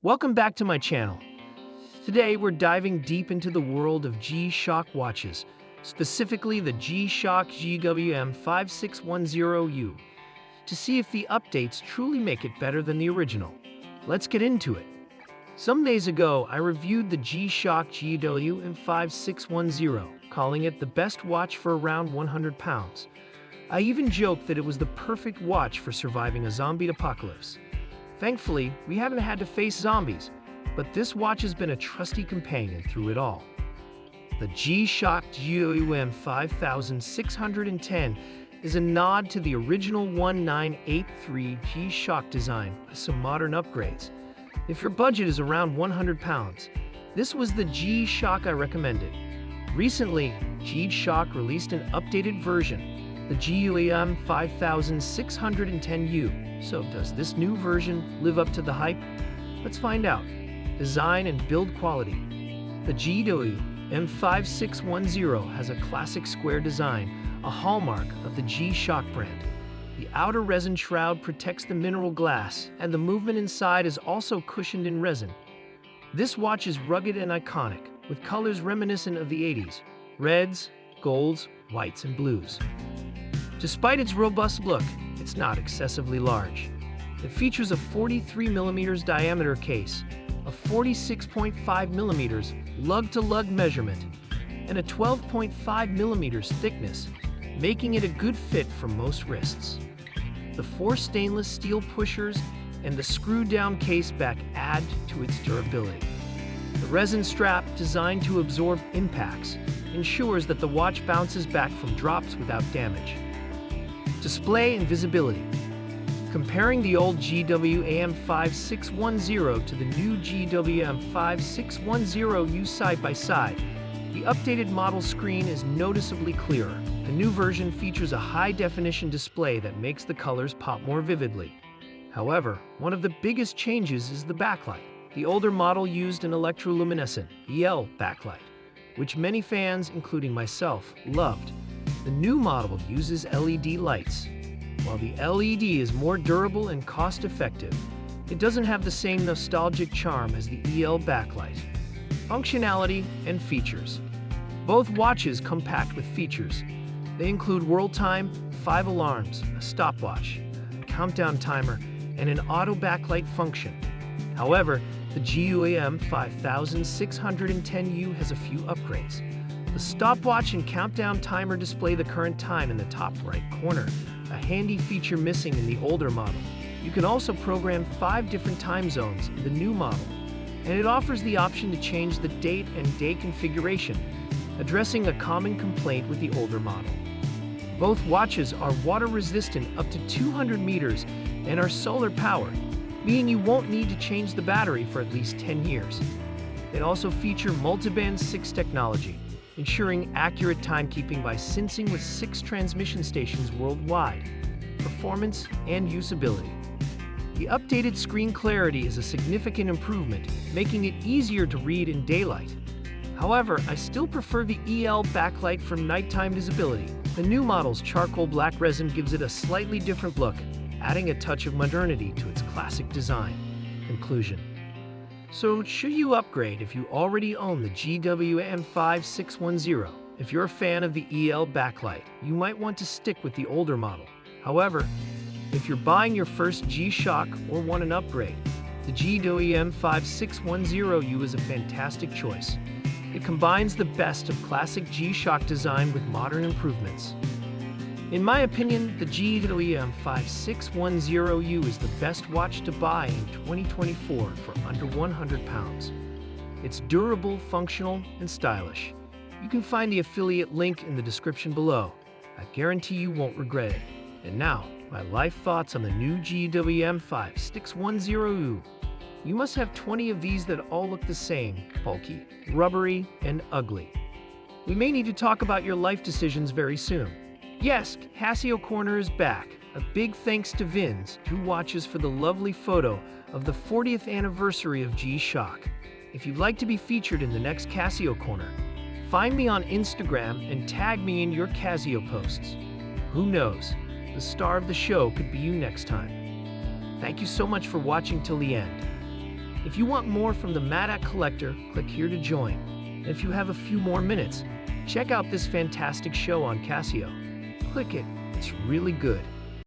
Welcome back to my channel. Today we're diving deep into the world of G-Shock watches, specifically the G-Shock GWM5610U, to see if the updates truly make it better than the original. Let's get into it. Some days ago, I reviewed the G-Shock GWM5610, calling it the best watch for around 100 pounds. I even joked that it was the perfect watch for surviving a zombie apocalypse. Thankfully, we haven't had to face zombies, but this watch has been a trusty companion through it all. The G-Shock GWM5610 is a nod to the original 1983 G-Shock design with some modern upgrades. If your budget is around 100 pounds, this was the G-Shock I recommended. Recently, G-Shock released an updated version, the GWM5610U. So does this new version live up to the hype? Let's find out. Design and build quality. The GWM5610 has a classic square design, a hallmark of the G-Shock brand. The outer resin shroud protects the mineral glass, and the movement inside is also cushioned in resin. This watch is rugged and iconic, with colors reminiscent of the 80s: reds, golds, whites, and blues. Despite its robust look, it's not excessively large. It features a 43mm diameter case, a 46.5mm lug-to-lug measurement, and a 12.5mm thickness, making it a good fit for most wrists. The 4 stainless steel pushers and the screw-down case back add to its durability. The resin strap, designed to absorb impacts, ensures that the watch bounces back from drops without damage. Display and visibility. Comparing the old GWM5610 to the new GWM5610U side by side, the updated model screen is noticeably clearer. The new version features a high-definition display that makes the colors pop more vividly. However, one of the biggest changes is the backlight. The older model used an electroluminescent (EL) backlight, which many fans, including myself, loved. The new model uses LED lights. While the LED is more durable and cost-effective, it doesn't have the same nostalgic charm as the EL backlight. Functionality and features. Both watches come packed with features. They include world time, 5 alarms, a stopwatch, a countdown timer, and an auto backlight function. However, the GWM5610U has a few upgrades. The stopwatch and countdown timer display the current time in the top right corner, a handy feature missing in the older model. You can also program 5 different time zones in the new model, and it offers the option to change the date and day configuration, addressing a common complaint with the older model. Both watches are water-resistant up to 200 meters and are solar-powered, meaning you won't need to change the battery for at least 10 years. They also feature multiband 6 technology, ensuring accurate timekeeping by syncing with 6 transmission stations worldwide, performance and usability. The updated screen clarity is a significant improvement, making it easier to read in daylight. However, I still prefer the EL backlight for nighttime visibility. The new model's charcoal black resin gives it a slightly different look, adding a touch of modernity to its classic design. Conclusion. So, should you upgrade if you already own the GWM5610? If you're a fan of the EL backlight, you might want to stick with the older model. However, if you're buying your first G-Shock or want an upgrade, the GWM5610U is a fantastic choice. It combines the best of classic G-Shock design with modern improvements. In my opinion, the GWM5610U is the best watch to buy in 2024 for under 100 pounds. It's durable, functional, and stylish. You can find the affiliate link in the description below. I guarantee you won't regret it. And now, my life thoughts on the new GWM5610U. You must have 20 of these that all look the same, bulky, rubbery, and ugly. We may need to talk about your life decisions very soon. Yes, Casio Corner is back. A big thanks to Vince, who watches for the lovely photo of the 40th anniversary of G-Shock. If you'd like to be featured in the next Casio Corner, find me on Instagram and tag me in your Casio posts. Who knows, the star of the show could be you next time. Thank you so much for watching till the end. If you want more from the Madak Collector, click here to join. And if you have a few more minutes, check out this fantastic show on Casio. Click it, it's really good.